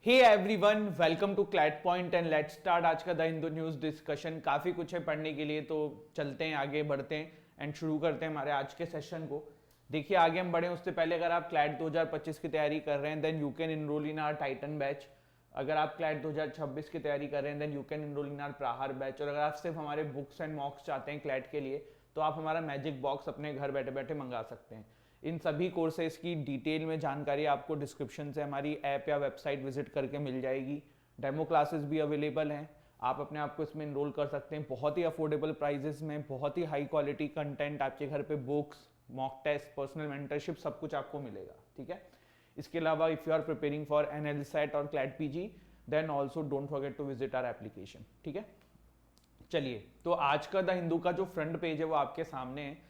Hey everyone, welcome to CLAT Point and let's start आज का the Hindu news discussion. काफ़ी कुछ है पढ़ने के लिए, तो चलते हैं आगे बढ़ते हैं एंड शुरू करते हैं हमारे आज के सेशन को। देखिए, आगे हम बढ़े उससे पहले अगर आप क्लैट 2025 की तैयारी कर रहे हैं then you can enrol in our Titan batch. अगर आप क्लैट 2026 की तैयारी कर रहे हैं then you can enrol in our Prahaar batch. और अगर आप सिर्फ हमारे बुक्स एंड मॉक्स चाहते हैं क्लैट के लिए तो आप हमारा मैजिक बॉक्स अपने घर बैठे बैठे मंगा सकते हैं। इन सभी कोर्सेज की डिटेल में जानकारी आपको डिस्क्रिप्शन से हमारी ऐप या वेबसाइट विजिट करके मिल जाएगी। डेमो क्लासेस भी अवेलेबल हैं, आप अपने आप को इसमें इनरोल कर सकते हैं बहुत ही अफोर्डेबल प्राइजेस में। बहुत ही हाई क्वालिटी कंटेंट आपके घर पे, books, mock test, personal mentorship, सब कुछ आपको मिलेगा। ठीक है, इसके अलावा if you are preparing for NLSAT और CLAT PG then also don't forget to visit our application. ठीक है, चलिए, तो आज का द हिंदू का जो फ्रंट पेज है वो आपके सामने है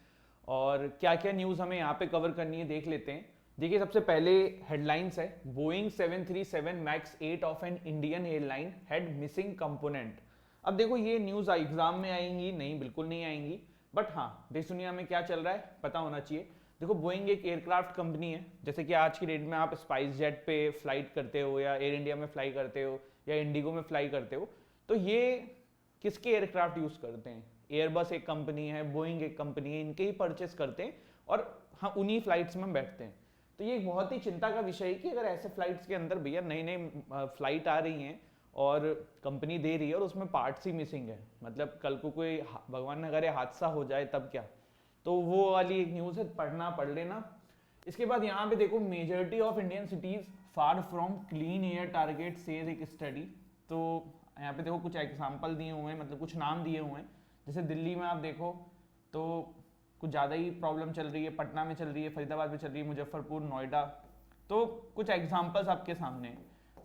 और क्या क्या न्यूज़ हमें यहाँ पे कवर करनी है देख लेते हैं। देखिए, सबसे पहले हेडलाइंस है, Boeing 737 max 8 of an Indian airline had missing component. अब देखो, ये न्यूज़ एग्जाम में आएंगी नहीं, बिल्कुल नहीं आएंगी, बट हाँ देश दुनिया में क्या चल रहा है पता होना चाहिए। देखो, बोइंग एक एयरक्राफ्ट कंपनी है, जैसे कि आज की डेट में आप स्पाइस जेट पे फ्लाइट करते हो या एयर इंडिया में फ्लाई करते हो या इंडिगो में फ्लाई करते हो, तो ये किसके एयरक्राफ्ट यूज करते हैं? एयरबस एक कंपनी है, बोइंग एक कंपनी है, इनके ही परचेस करते हैं और हाँ उन्हीं फ्लाइट्स में बैठते हैं। तो ये एक बहुत ही चिंता का विषय है कि अगर ऐसे फ्लाइट्स के अंदर भैया नई नई फ्लाइट आ रही हैं और कंपनी दे रही है और उसमें पार्ट्स ही मिसिंग है, मतलब कल को कोई भगवान न करे हादसा हो जाए तब क्या। तो वो वाली एक न्यूज़ है, पढ़ना पढ़ लेना। इसके बाद यहाँ पे देखो, majority of Indian cities far from clean air target says एक स्टडी। तो यहाँ पे देखो कुछ एग्जाम्पल दिए हुए हैं, मतलब कुछ नाम दिए हुए हैं। जैसे दिल्ली में आप देखो तो कुछ ज़्यादा ही प्रॉब्लम चल रही है, पटना में चल रही है, फरीदाबाद में चल रही है, मुजफ्फरपुर, नोएडा। तो कुछ एग्जाम्पल्स आपके सामने।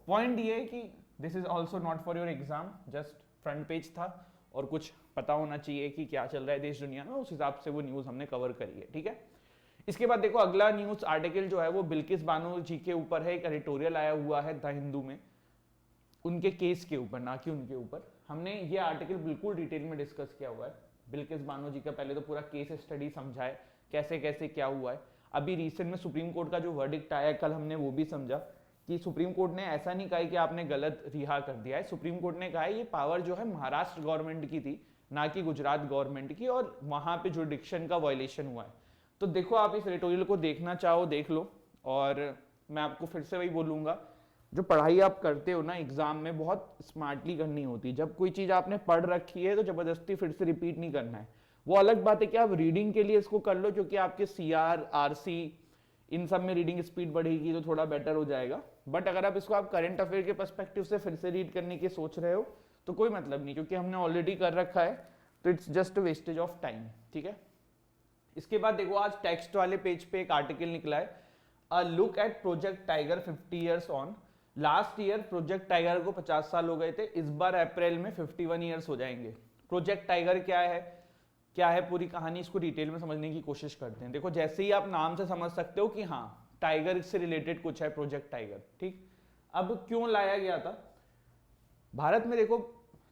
पॉइंट ये है कि this is also not for your exam, just front page था और कुछ पता होना चाहिए कि क्या चल रहा है देश दुनिया में, उस हिसाब से वो न्यूज़ हमने कवर करी है। ठीक है, इसके बाद देखो अगला न्यूज़ आर्टिकल जो है वो बिल्किस बानो जी के ऊपर है। एक एडिटोरियल आया हुआ है द हिंदू में, उनके केस के ऊपर, ना कि उनके ऊपर। हमने ये आर्टिकल बिल्कुल डिटेल में डिस्कस किया हुआ है। बिल्किस बानो जी का पहले तो पूरा केस स्टडी समझा है, कैसे कैसे क्या हुआ है। अभी रिसेंट में सुप्रीम कोर्ट का जो वर्डिक्ट आया है कल, हमने वो भी समझा कि सुप्रीम कोर्ट ने ऐसा नहीं कहा कि आपने गलत रिहा कर दिया है। सुप्रीम कोर्ट ने कहा है ये पावर जो है महाराष्ट्र गवर्नमेंट की थी, ना कि गुजरात गवर्नमेंट की, और वहां पे जुडिक्शन का वायलेशन हुआ है। तो देखो, आप इस एडिटोरियल को देखना चाहो देख लो। और मैं आपको फिर से वही बोलूंगा, जो पढ़ाई आप करते हो ना एग्जाम में, बहुत स्मार्टली करनी होती है। जब कोई चीज आपने पढ़ रखी है तो जबरदस्ती फिर से रिपीट नहीं करना है। वो अलग बात है कि आप रीडिंग के लिए इसको कर लो, क्योंकि आपके सीआर, आरसी, इन सब में रीडिंग स्पीड बढ़ेगी तो थोड़ा बेटर हो जाएगा। बट अगर आप इसको आप करंट अफेयर के पर्सपेक्टिव से फिर से रीड करने की सोच रहे हो तो कोई मतलब नहीं, क्योंकि हमने ऑलरेडी कर रखा है, तो it's just wastage of time. ठीक है, इसके बाद देखो, आज टेक्स्ट वाले पेज पे एक आर्टिकल निकला है, a look at project tiger 50 years on. Last year project tiger को 50 साल हो गए थे, इस बार अप्रैल में 51 ईयर्स हो जाएंगे। प्रोजेक्ट टाइगर क्या है पूरी कहानी, इसको डिटेल में समझने की कोशिश करते हैं। देखो, जैसे ही आप नाम से समझ सकते हो कि हाँ टाइगर से रिलेटेड कुछ है प्रोजेक्ट टाइगर। ठीक, अब क्यों लाया गया था भारत में? देखो,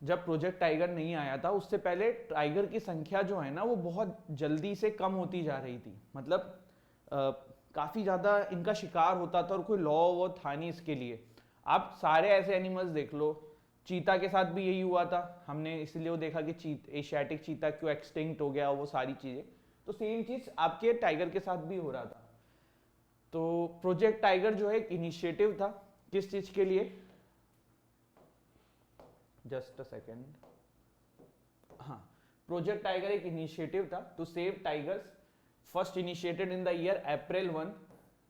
जब प्रोजेक्ट टाइगर नहीं आया था उससे पहले टाइगर की संख्या जो है ना वो बहुत जल्दी से कम होती जा रही थी। मतलब काफी ज्यादा इनका शिकार होता था और कोई लॉ वो था नहीं इसके लिए। आप सारे ऐसे एनिमल्स देख लो, चीता के साथ भी यही हुआ था, हमने इसलिए वो देखा कि एशियाटिक चीता क्यों एक्सटिंक्ट हो गया, वो सारी चीजें। तो सेम चीज आपके टाइगर के साथ भी हो रहा था। तो प्रोजेक्ट टाइगर जो है एक इनिशिएटिव था, किस चीज के लिए, जस्ट अ सेकेंड, हाँ, प्रोजेक्ट टाइगर एक इनिशिएटिव था to save tigers, first initiated in the year April 1,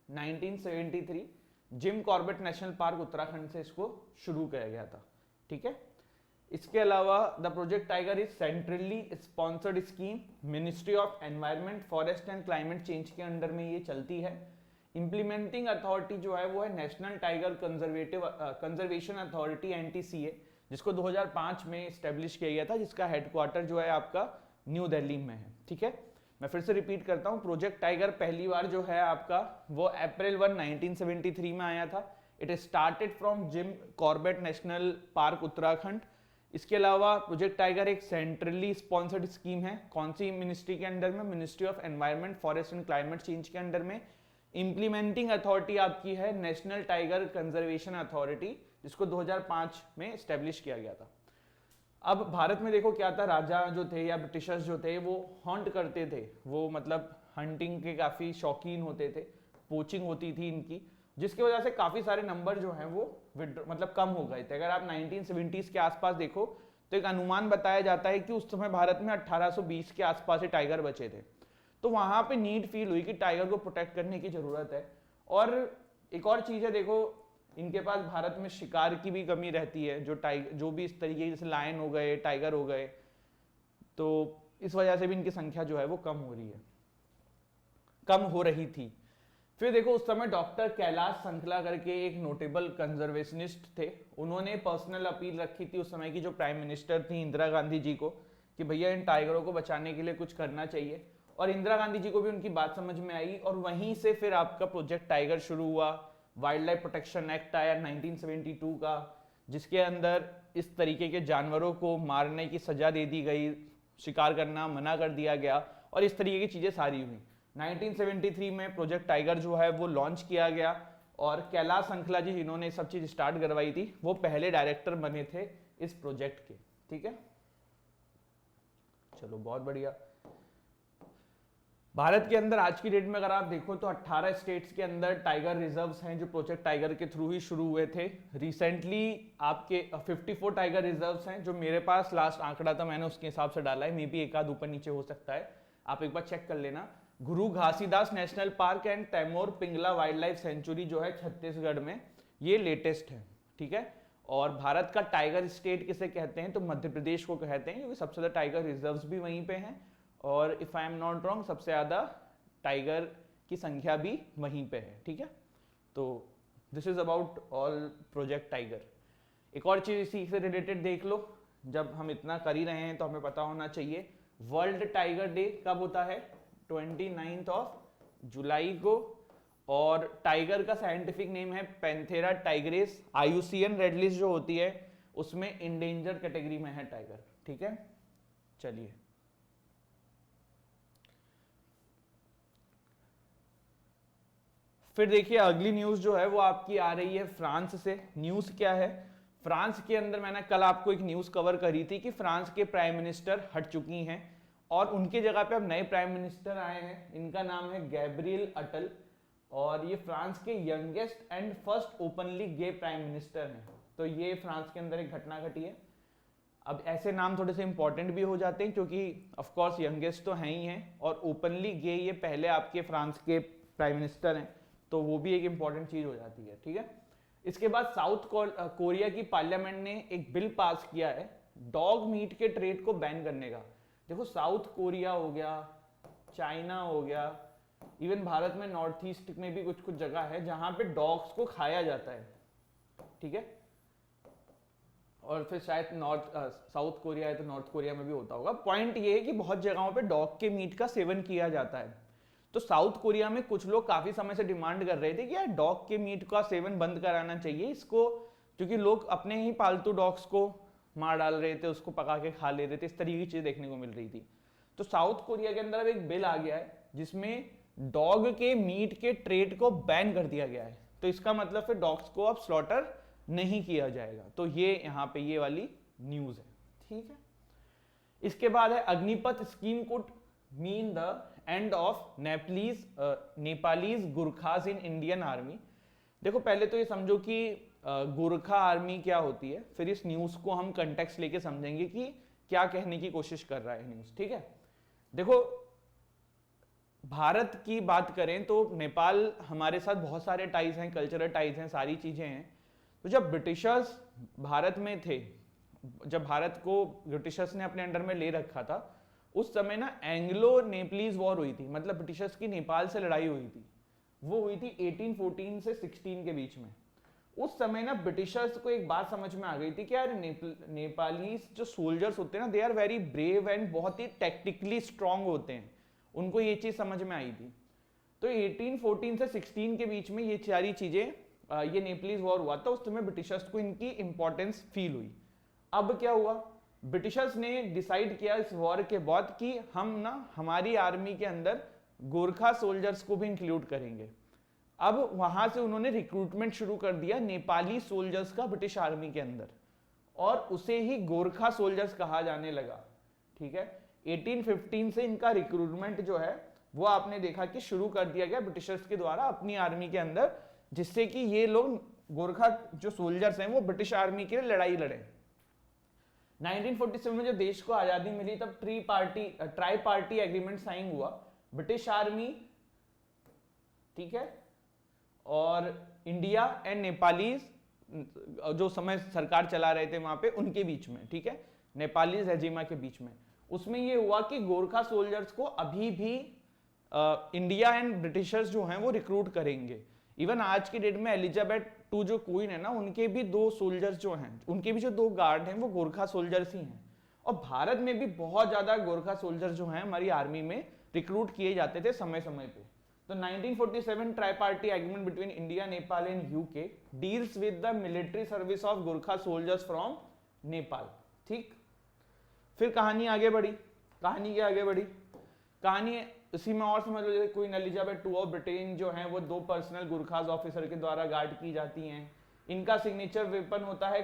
1973। Jim Corbett National Park Uttarakhand से इसको शुरू किया गया था। ठीक है, इसके अलावा the project tiger is centrally sponsored scheme, ministry of environment, forest and climate change के अंडर में ये चलती है। इंप्लीमेंटिंग अथॉरिटी जो है वो है national tiger conservation authority, NTCA, जिसको 2005 में स्टेब्लिश किया गया था, जिसका हेडक्वार्टर जो है आपका न्यू दिल्ली में है। ठीक है, मैं फिर से रिपीट करता हूं, प्रोजेक्ट टाइगर पहली बार जो है आपका वो अप्रैल 1, 1973 में आया था। It started from gym Corbett National Park Uttarakhand. इसके अलावा प्रोजेक्ट टाइगर एक सेंट्रली स्पॉन्सर्ड स्कीम है, कौन सी मिनिस्ट्री के अंडर में, ministry of environment, forest and climate change के अंडर में। इंप्लीमेंटिंग अथॉरिटी आपकी है नेशनल टाइगर कंजर्वेशन अथॉरिटी, जिसको 2005 में स्टैब्लिश किया गया था। अब भारत में देखो क्या था, राजा जो थे या ब्रिटिशर्स जो थे वो हॉन्ट करते थे, वो मतलब हंटिंग के काफ़ी शौकीन होते थे, पोचिंग होती थी इनकी, जिसकी वजह से काफ़ी सारे नंबर जो हैं वो मतलब कम हो गए थे। अगर आप 1970s के आसपास देखो तो एक अनुमान बताया जाता है कि उस समय भारत में 1820 के आसपास ही टाइगर बचे थे। तो वहाँ पे नीड फील हुई कि टाइगर को प्रोटेक्ट करने की ज़रूरत है। और एक और चीज़ है, देखो इनके पास भारत में शिकार की भी कमी रहती है, जो भी इस तरीके जैसे लायन हो गए, टाइगर हो गए, तो इस वजह से भी इनकी संख्या जो है वो कम हो रही थी। फिर देखो उस समय डॉक्टर कैलाश संकला करके एक नोटेबल कंजर्वेशनिस्ट थे, उन्होंने पर्सनल अपील रखी थी उस समय की जो प्राइम मिनिस्टर थी इंदिरा गांधी जी को, कि भैया इन टाइगरों को बचाने के लिए कुछ करना चाहिए। और इंदिरा गांधी जी को भी उनकी बात समझ में आई, और वहीं से फिर आपका प्रोजेक्ट टाइगर शुरू हुआ। वाइल्ड लाइफ प्रोटेक्शन एक्ट आया 1972 का, जिसके अंदर इस तरीके के जानवरों को मारने की सजा दे दी गई, शिकार करना मना कर दिया गया, और इस तरीके की चीजें सारी हुई। 1973 में प्रोजेक्ट टाइगर जो है वो लॉन्च किया गया, और कैलाश संकला जी जिन्होंने सब चीज स्टार्ट करवाई थी वो पहले डायरेक्टर बने थे इस प्रोजेक्ट के। ठीक है, चलो बहुत बढ़िया। भारत के अंदर आज की डेट में अगर आप देखो तो 18 स्टेट्स के अंदर टाइगर रिजर्व्स हैं जो प्रोजेक्ट टाइगर के थ्रू ही शुरू हुए थे। रिसेंटली आपके 54 टाइगर रिजर्व्स हैं, जो मेरे पास लास्ट आंकड़ा था मैंने उसके हिसाब से डाला है, मे बी एक आध ऊपर नीचे हो सकता है, आप एक बार चेक कर लेना। Guru Ghasidas National Park and Tamor Pingla wildlife sanctuary जो है छत्तीसगढ़ में, ये लेटेस्ट है। ठीक है, और भारत का टाइगर स्टेट किसे कहते हैं तो मध्य प्रदेश को कहते हैं, क्योंकि सबसे ज्यादा टाइगर रिजर्व्स भी वहीं पे हैं, और if I am not wrong सबसे ज्यादा टाइगर की संख्या भी वहीं पे है। ठीक है, तो this is about all project Tiger. एक और चीज इसी से रिलेटेड देख लो, जब हम इतना कर ही रहे हैं तो हमें पता होना चाहिए वर्ल्ड टाइगर डे कब होता है, 29 जुलाई को, और टाइगर का साइंटिफिक नेम है Panthera tigress. IUCN red list जो होती है उसमें इंडेंजर कैटेगरी में है टाइगर। ठीक है, चलिए फिर देखिए अगली न्यूज जो है वो आपकी आ रही है फ्रांस से। न्यूज क्या है, फ्रांस के अंदर मैंने कल आपको एक न्यूज कवर करी थी कि फ्रांस के प्राइम मिनिस्टर हट चुकी हैं और उनके जगह पे अब नए प्राइम मिनिस्टर आए हैं। इनका नाम है गैब्रियल अटल, और ये फ्रांस के youngest and first openly gay prime minister हैं। तो ये फ्रांस के अंदर एक घटना घटी है। अब ऐसे नाम थोड़े से इंपॉर्टेंट भी हो जाते हैं क्योंकि ऑफ कोर्स यंगेस्ट तो हैं ही हैं, और ओपनली गे ये पहले आपके फ्रांस के प्राइम मिनिस्टर हैं, तो वो भी एक इंपॉर्टेंट चीज हो जाती है। ठीक है, इसके बाद साउथ कोरिया की पार्लियामेंट ने एक बिल पास किया है डॉग मीट के ट्रेड को बैन करने का। देखो साउथ कोरिया हो गया, चाइना हो गया, इवन भारत में नॉर्थ ईस्ट में भी कुछ कुछ जगह है जहां पे डॉग्स को खाया जाता है। ठीक है, और फिर शायद साउथ कोरिया है तो नॉर्थ कोरिया में भी होता होगा। पॉइंट ये है कि बहुत जगहों पे डॉग के मीट का सेवन किया जाता है। तो साउथ कोरिया में कुछ लोग काफी समय से डिमांड कर रहे थे कि यार डॉग के मीट का सेवन बंद कराना चाहिए इसको, क्योंकि लोग अपने ही पालतू डॉग्स को मार डाल रहे थे, उसको पका के खा ले रहे थे, इस तरीके की चीजें देखने को मिल रही थी। तो साउथ कोरिया के अंदर अब एक बिल आ गया है जिसमें डॉग के मीट के ट्रेड को बैन कर दिया गया है। तो इसका मतलब फिर डॉग्स को अब स्लॉटर नहीं किया जाएगा। तो ये यहाँ पे ये वाली न्यूज है। ठीक है, इसके बाद है Agnipath scheme could mean the end of Nepalese Gurkhas in Indian Army. देखो पहले तो ये समझो कि गुरखा आर्मी क्या होती है, फिर इस न्यूज को हम कंटेक्स्ट लेके समझेंगे कि क्या कहने की कोशिश कर रहा है न्यूज। ठीक है, देखो भारत की बात करें तो नेपाल हमारे साथ बहुत सारे टाइज हैं, कल्चरल टाइज हैं, सारी चीजें हैं। तो जब ब्रिटिशर्स भारत में थे, जब भारत को ब्रिटिशर्स ने अपने अंडर में ले रखा था, उस समय ना एंग्लो नेपलीज वॉर हुई थी, मतलब ब्रिटिशर्स की नेपाल से लड़ाई हुई थी। वो हुई थी 1814 से 16 के बीच में। उस समय ना ब्रिटिशर्स को एक बात समझ में आ गई थी कि यार नेपाली जो सोल्जर्स होते हैं ना, they are very brave and बहुत ही टेक्टिकली स्ट्रांग होते हैं। उनको ये चीज समझ में आई थी। तो 1814 से 16 के बीच में ये सारी चीजें, ये नेपलीज वॉर हुआ था, उस समय ब्रिटिशर्स को इनकी इंपॉर्टेंस फील हुई। अब क्या हुआ, ब्रिटिशर्स ने डिसाइड किया इस वॉर के बाद कि हम ना हमारी आर्मी के अंदर गोरखा सोल्जर्स को भी इंक्लूड करेंगे। अब वहां से उन्होंने रिक्रूटमेंट शुरू कर दिया नेपाली सोल्जर्स का ब्रिटिश आर्मी के अंदर, और उसे ही गोरखा सोल्जर्स कहा जाने लगा। ठीक है, 1815 से इनका रिक्रूटमेंट जो है वो आपने देखा कि शुरू कर दिया गया ब्रिटिशर्स के द्वारा अपनी आर्मी के अंदर, जिससे कि ये लोग गोरखा जो सोल्जर्स हैं वो ब्रिटिश आर्मी के लिए लड़ाई लड़े। 1947 में जब देश को आजादी मिली तब ट्राई पार्टी एग्रीमेंट साइन हुआ। ब्रिटिश आर्मी, ठीक है, और इंडिया एंड नेपालीज जो समय सरकार चला रहे थे वहां पे, उनके बीच में, ठीक है, नेपालीज रेजिमा के बीच में। उसमें ये हुआ कि गोरखा सोल्जर्स को अभी भी इंडिया एंड ब्रिटिशर्स जो हैं वो रिक्रूट करेंगे। इवन आज की डेट में एलिजाबेथ टू जो क्वीन है ना, उनके भी 2 सोल्जर्स जो हैं, उनके भी जो 2 गार्ड हैं वो गोरखा सोल्जर्स ही हैं। और भारत में भी बहुत ज्यादा गोरखा सोल्जर्स जो हैं हमारी आर्मी में रिक्रूट किए जाते थे समय समय पे। तो 1947 tripartite agreement between India, Nepal and UK deals with the military service of Gorkha soldiers from Nepal. ठीक, फिर कहानी आगे बढ़ी, कहानी इसी में और समझ लो, जैसे queen Elizabeth two of Britain जो है वो 2 पर्सनल गुरखाज ऑफिसर के द्वारा गार्ड की जाती हैं। इनका सिग्नेचर वेपन होता है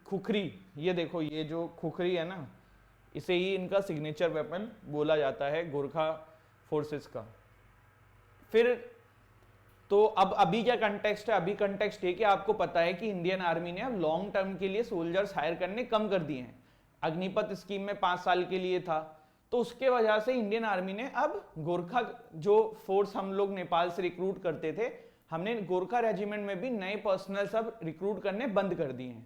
खुखरी। ये देखो, ये जो खुखरी है ना, इसे ही इनका सिग्नेचर वेपन बोला जाता है गोरखा फोर्सेस का। फिर तो अब अभी क्या कंटेक्स्ट है? अभी कंटेक्स्ट है कि आपको पता है कि इंडियन आर्मी ने अब लॉन्ग टर्म के लिए सोल्जर्स हायर करने कम कर दिए हैं। अग्निपथ स्कीम में 5 साल के लिए था, तो उसके वजह से इंडियन आर्मी ने अब गोरखा जो फोर्स हम लोग नेपाल से रिक्रूट करते थे, हमने गोरखा रेजिमेंट में भी नए पर्सनल सब रिक्रूट करने बंद कर दिए हैं।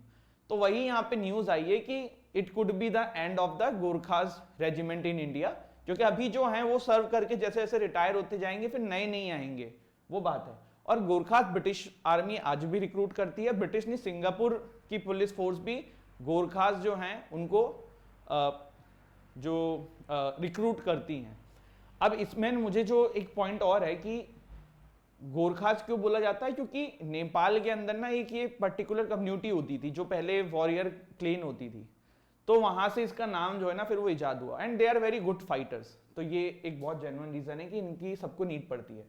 तो वही यहाँ पे न्यूज आई है कि it could be the end of the Gorkhas regiment in India, क्योंकि अभी जो हैं वो सर्व करके जैसे जैसे रिटायर होते जाएंगे फिर नए नहीं आएंगे, वो बात है। और गोरखाज ब्रिटिश आर्मी आज भी रिक्रूट करती है। ब्रिटिश ने सिंगापुर की पुलिस फोर्स भी गोरखाज जो हैं उनको रिक्रूट करती हैं। अब इसमें मुझे जो एक पॉइंट और है कि गोरखाज क्यों बोला जाता है, क्योंकि नेपाल के अंदर ना एक ये पर्टिकुलर कम्युनिटी होती थी जो पहले वॉरियर क्लेन होती थी, तो वहां से इसका नाम जो है ना फिर वो इजाद हुआ। And they are very good fighters, तो ये एक बहुत जेन्युइन रीजन है कि इनकी सबको नीड पड़ती है।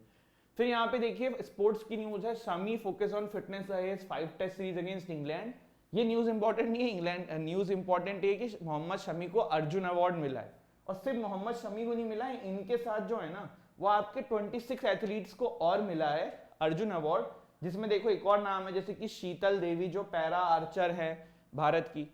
फिर यहाँ पे देखिए स्पोर्ट्स की न्यूज है, Shami focus on fitness 5 test series against England. ये न्यूज इंपॉर्टेंट नहीं है, इंग्लैंड न्यूज इंपॉर्टेंट है कि मोहम्मद शमी को अर्जुन अवार्ड मिला है। और सिर्फ मोहम्मद शमी को नहीं मिला है, इनके साथ जो है ना वो आपके 26 एथलीट्स को और मिला है अर्जुन अवार्ड, जिसमें देखो एक और नाम है जैसे कि शीतल देवी जो पैरा आर्चर है भारत की,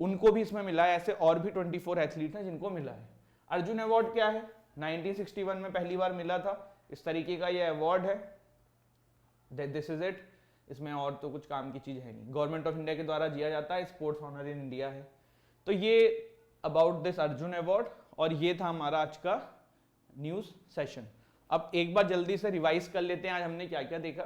उनको भी इसमें मिला है। ऐसे और भी 24 एथलीट हैं जिनको मिला है। अर्जुन अवार्ड क्या है? 1961 में पहली बार मिला था, इस तरीके का ये अवार्ड है। दिस इज इट, इसमें और तो कुछ काम की चीज है नहीं। गवर्नमेंट ऑफ इंडिया के द्वारा दिया जाता है, स्पोर्ट्स ऑनर इन इंडिया है। तो ये अबाउट दिस अर्जुन अवार्ड, और ये था हमारा आज का न्यूज सेशन। अब एक बार जल्दी से रिवाइज कर लेते हैं आज हमने क्या क्या देखा।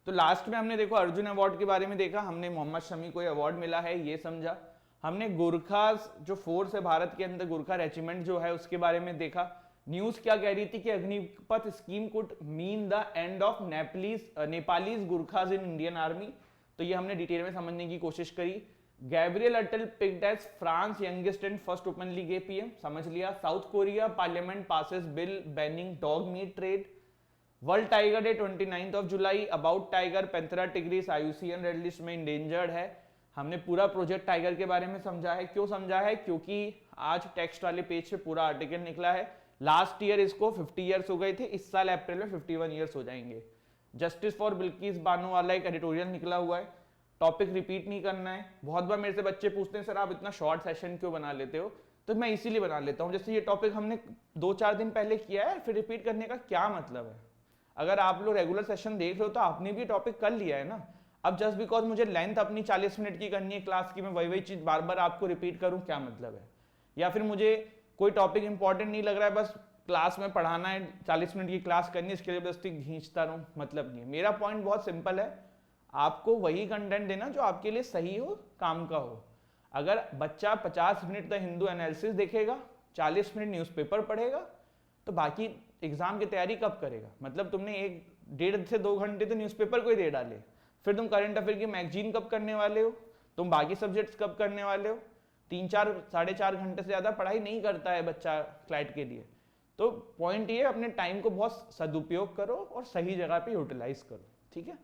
तो लास्ट में हमने देखो अर्जुन अवार्ड के बारे में देखा, हमने मोहम्मद शमी को अवार्ड मिला है ये समझा। हमने गोरखास जो फोर्स है भारत के अंदर, गोरखा रेजिमेंट जो है उसके बारे में देखा। न्यूज क्या कह रही थी कि Agnipath scheme could mean the end of Nepalese Gurkhas in Indian army, तो ये हमने डिटेल में समझने की कोशिश करी। Gabriel Attal picked as France youngest and first openly gay PM, समझ लिया। South Korea parliament passes bill banning dog meat trade. World tiger day 29 July, about tiger Panthera tigris IUCN red list में endangered है। हमने पूरा project tiger के बारे में समझा है। क्यों समझा है? क्योंकि आज टेक्स्ट वाले पेज पे पूरा आर्टिकल निकला है। लास्ट ईयर इसको 50 ईयर्स हो गए थे, इस साल अप्रैल में 51 ईयर्स हो जाएंगे। जस्टिस फॉर बिल्किस बानो वाला एक एडिटोरियल निकला हुआ है, टॉपिक रिपीट नहीं करना है। बहुत बार मेरे से बच्चे पूछते हैं सर आप इतना शॉर्ट सेशन क्यों बना लेते हो, तो मैं इसीलिए बना लेता हूँ। जैसे ये टॉपिक हमने 2-4 दिन पहले किया है, फिर रिपीट करने का क्या मतलब है? अगर आप लोग रेगुलर सेशन देख रहे हो तो आपने भी टॉपिक कर लिया है ना। अब जस्ट बिकॉज मुझे लेंथ अपनी 40 मिनट की करनी है क्लास की, मैं वही चीज बार बार आपको रिपीट करूं, क्या मतलब है? या फिर मुझे कोई टॉपिक इंपॉर्टेंट नहीं लग रहा है, बस क्लास में पढ़ाना है, 40 मिनट की क्लास करनी है, इसके लिए जबरदस्ती खींचता रहूं, मतलब नहीं है। मेरा पॉइंट बहुत सिंपल है, आपको वही कंटेंट देना जो आपके लिए सही हो, काम का हो। अगर बच्चा 50 मिनट द हिंदू एनालिसिस देखेगा, 40 मिनट न्यूज़पेपर पढ़ेगा, तो बाकी एग्जाम की तैयारी कब करेगा? मतलब तुमने 1-1.5 से 2 घंटे तो न्यूज़पेपर को ही दे डाले, फिर तुम करंट अफेयर की मैगजीन कब करने वाले हो? तुम बाकी सब्जेक्ट्स कब करने वाले हो? 3-4 साढ़े 4 घंटे से ज्यादा पढ़ाई नहीं करता है बच्चा क्लैट के लिए। तो पॉइंट ये, अपने टाइम को बहुत सदुपयोग करो और सही जगह पे यूटिलाइज करो, ठीक है।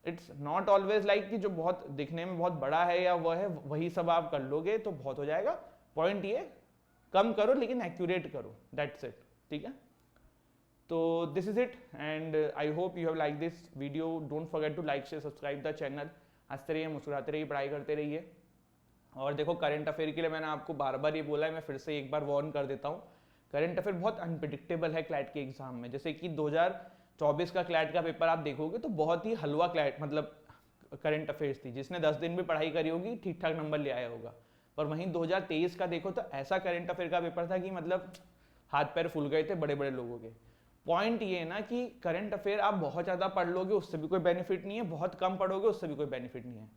इट्स नॉट ऑलवेज लाइक कि जो बहुत दिखने में बहुत बड़ा है या वह है वही सब आप कर लोगे तो बहुत हो जाएगा। पॉइंट ये, कम करो लेकिन एक्यूरेट करो, दैट्स इट, ठीक है। तो this is it and I hope you have like this video. Don't forget to like share subscribe the channel. हंसते रहिए, मुस्कुराते रहिए, पढ़ाई करते रहिए। और देखो, करंट अफेयर के लिए मैंने आपको बार बार ये बोला है, मैं फिर से एक बार वार्न कर देता हूँ। करंट अफेयर बहुत अनप्रिडिक्टेबल है क्लैट के एग्जाम में। जैसे कि 2024 का क्लैट का पेपर आप देखोगे तो बहुत ही हलवा क्लैट मतलब करंट अफेयर्स थी। जिसने 10 दिन भी पढ़ाई करी होगी ठीक ठाक नंबर ले आया होगा। पर वहीं 2023 का देखो तो ऐसा करंट अफेयर का पेपर था कि मतलब हाथ पैर फूल गए थे बड़े बड़े लोगों के। पॉइंट ये है ना कि करंट अफेयर आप बहुत ज़्यादा पढ़ लोगे उससे भी कोई बेनिफिट नहीं है, बहुत कम पढ़ोगे उससे भी कोई बेनिफिट नहीं है।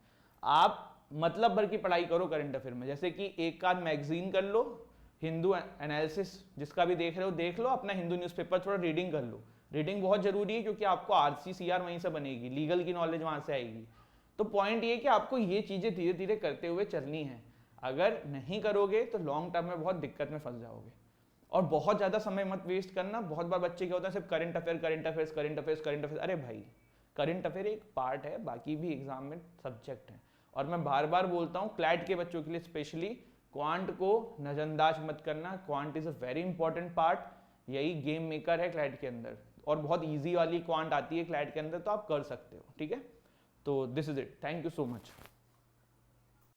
आप मतलब भर की पढ़ाई करो करंट अफेयर में। जैसे कि एक आध मैगजीन कर लो, हिंदू एनालिसिस जिसका भी देख रहे हो देख लो, अपना हिंदू न्यूज़पेपर थोड़ा रीडिंग कर लो। रीडिंग बहुत जरूरी है क्योंकि आपको आरसी सीआर वहीं से बनेगी, लीगल की नॉलेज वहां से आएगी। तो पॉइंट ये कि आपको ये चीज़ें धीरे धीरे करते हुए चलनी है। अगर नहीं करोगे तो लॉन्ग टर्म में बहुत दिक्कत में फंस जाओगे। और बहुत ज़्यादा समय मत वेस्ट करना। बहुत बार बच्चे क्या होता है, सिर्फ current affair current affairs current affairs current affairs. अरे भाई, करंट अफेयर एक पार्ट है, बाकी भी एग्जाम में सब्जेक्ट है। और मैं बार बार बोलता हूँ क्लैट के बच्चों के लिए स्पेशली, क्वांट को नजरअंदाज मत करना। Quant is a very important part. यही गेम मेकर है क्लैट के अंदर। और बहुत ईजी वाली क्वांट आती है क्लैट के अंदर, तो आप कर सकते हो, ठीक है। तो this is it, thank you so much.